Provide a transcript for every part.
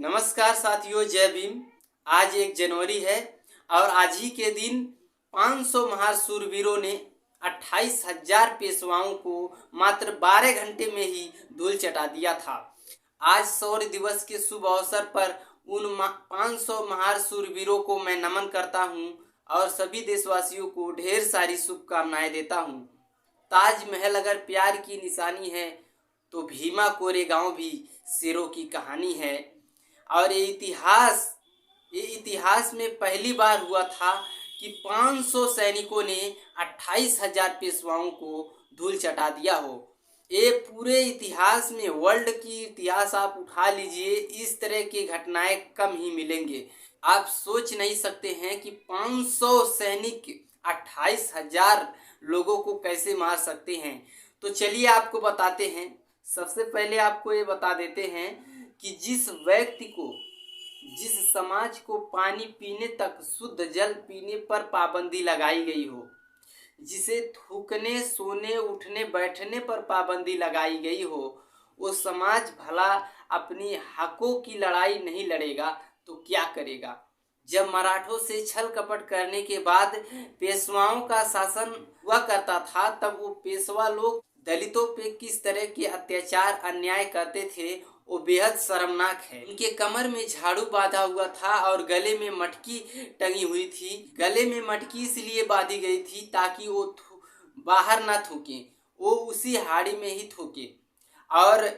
नमस्कार साथियों, जय भीम। आज 1 जनवरी है और आज ही के दिन 500 महार शूरवीरों ने 28,000 पेशवाओं को मात्र 12 घंटे में ही धूल चटा दिया था। आज शौर्य दिवस के शुभ अवसर पर उन 500 महार शूरवीरों को मैं नमन करता हूं और सभी देशवासियों को ढेर सारी शुभकामनाएं देता हूं। ताजमहल अगर प्यार की निशानी है तो भीमा कोरेगांव भी शेरों की कहानी है। और ये इतिहास में पहली बार हुआ था कि 500 सैनिकों ने 28,000 पेशवाओं को धूल चटा दिया हो। ये पूरे इतिहास में, वर्ल्ड की इतिहास आप उठा लीजिए, इस तरह की घटनाएं कम ही मिलेंगे। आप सोच नहीं सकते हैं कि 500 सैनिक 28,000 लोगों को कैसे मार सकते हैं। तो चलिए आपको बताते हैं। सबसे पहले आपको ये बता देते हैं कि जिस व्यक्ति को, जिस समाज को पानी पीने तक, शुद्ध जल पीने पर पाबंदी लगाई गई हो, जिसे थूकने, सोने, उठने, बैठने पर पाबंदी लगाई गई हो, वो समाज भला अपनी हकों की लड़ाई नहीं लड़ेगा तो क्या करेगा। जब मराठों से छल कपट करने के बाद पेशवाओं का शासन हुआ करता था, तब वो पेशवा लोग दलितों पे किस तरह के अत्याचार, अन्याय करते थे, वो बेहद शर्मनाक है। उनके कमर में झाड़ू बांधा हुआ था और गले में मटकी टंगी हुई थी। गले में मटकी इसलिए बांधी गई थी ताकि वो बाहर ना थूके, वो उसी हाड़ी में ही थूके। और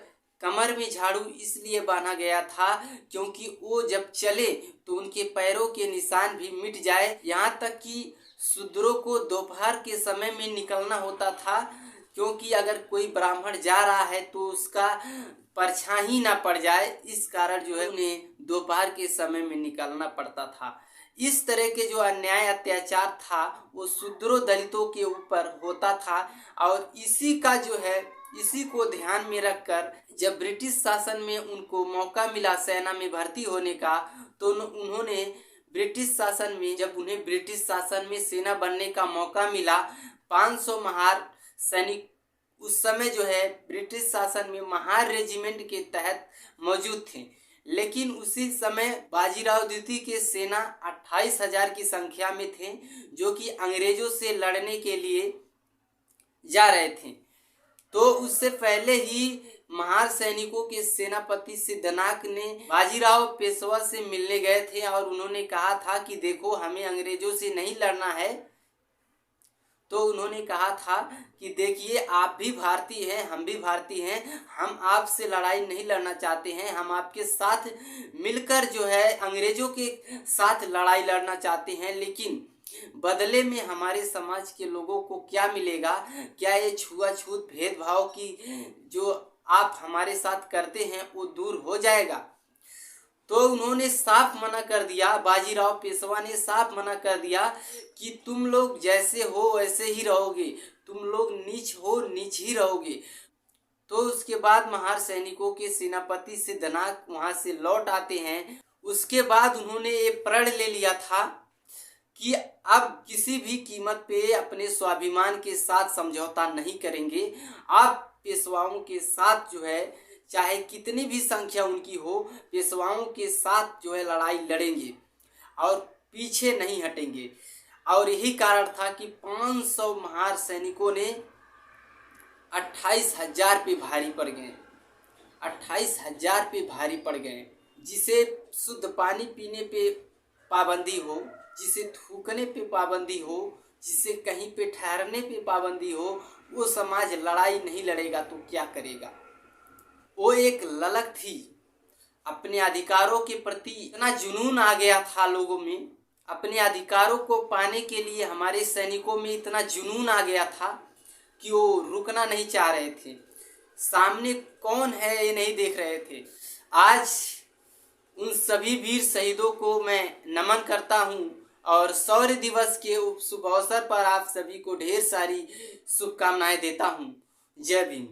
कमर में झाड़ू इसलिए बांधा गया था क्योंकि वो जब चले तो उनके पैरों के निशान भी मिट जाए। यहाँ तक कि शूद्रों को दोपहर के समय में निकलना होता था, क्योंकि अगर कोई ब्राह्मण जा रहा है तो उसका परछाई ना पड़ जाए, इस कारण जो है उन्हें दोपहर के समय में निकलना पड़ता था। इस तरह के जो अन्याय अत्याचार था वो शूद्रों दलितों के ऊपर होता था। और इसी को ध्यान में रखकर जब ब्रिटिश शासन में उनको मौका मिला सेना में भर्ती होने का, तो उन्होंने जब उन्हें ब्रिटिश शासन में सेना बनने का मौका मिला, 500 महार सैनिक उस समय जो है ब्रिटिश शासन में महार रेजिमेंट के तहत मौजूद थे। लेकिन उसी समय बाजीराव द्वितीय के सेना 28,000 की संख्या में थे, जो कि अंग्रेजों से लड़ने के लिए जा रहे थे। तो उससे पहले ही महार सैनिकों के सेनापति सिद्धनाथ ने बाजीराव पेशवा से मिलने गए थे और उन्होंने कहा था कि देखो, हमें अंग्रेजों से नहीं लड़ना है। तो उन्होंने कहा था कि देखिए, आप भी भारतीय हैं, हम भी भारतीय हैं, हम आपसे लड़ाई नहीं लड़ना चाहते हैं, हम आपके साथ मिलकर जो है अंग्रेजों के साथ लड़ाई लड़ना चाहते हैं। लेकिन बदले में हमारे समाज के लोगों को क्या मिलेगा? क्या ये छुआछूत भेदभाव की जो आप हमारे साथ करते हैं वो दूर हो जाएगा? तो उन्होंने साफ मना कर दिया, बाजीराव पेशवा ने साफ मना कर दिया कि तुम लोग जैसे हो वैसे ही रहोगे, तुम लोग नीच हो नीच ही रहोगे। तो उसके बाद महार सैनिकों के सेनापति सिद्धनाथ वहां से लौट आते हैं। उसके बाद उन्होंने ये प्रण ले लिया था कि अब किसी भी कीमत पे अपने स्वाभिमान के साथ समझौता नहीं करेंगे। आप पेशवाओं के साथ जो है, चाहे कितनी भी संख्या उनकी हो, पेशवाओं के साथ जो है लड़ाई लड़ेंगे और पीछे नहीं हटेंगे। और यही कारण था कि 500 महार सैनिकों ने 28,000 पे भारी पड़ गए। 28,000 पे भारी पड़ गए। जिसे शुद्ध पानी पीने पे पाबंदी हो, जिसे थूकने पे पाबंदी हो, जिसे कहीं पे ठहरने पे पाबंदी हो, वो समाज लड़ाई नहीं लड़ेगा तो क्या करेगा। वो एक ललक थी, अपने अधिकारों के प्रति इतना जुनून आ गया था लोगों में, अपने अधिकारों को पाने के लिए हमारे सैनिकों में इतना जुनून आ गया था कि वो रुकना नहीं चाह रहे थे। सामने कौन है ये नहीं देख रहे थे। आज उन सभी वीर शहीदों को मैं नमन करता हूँ और शौर्य दिवस के शुभ अवसर पर आप सभी को ढेर सारी शुभकामनाएं देता हूँ। जय भीम।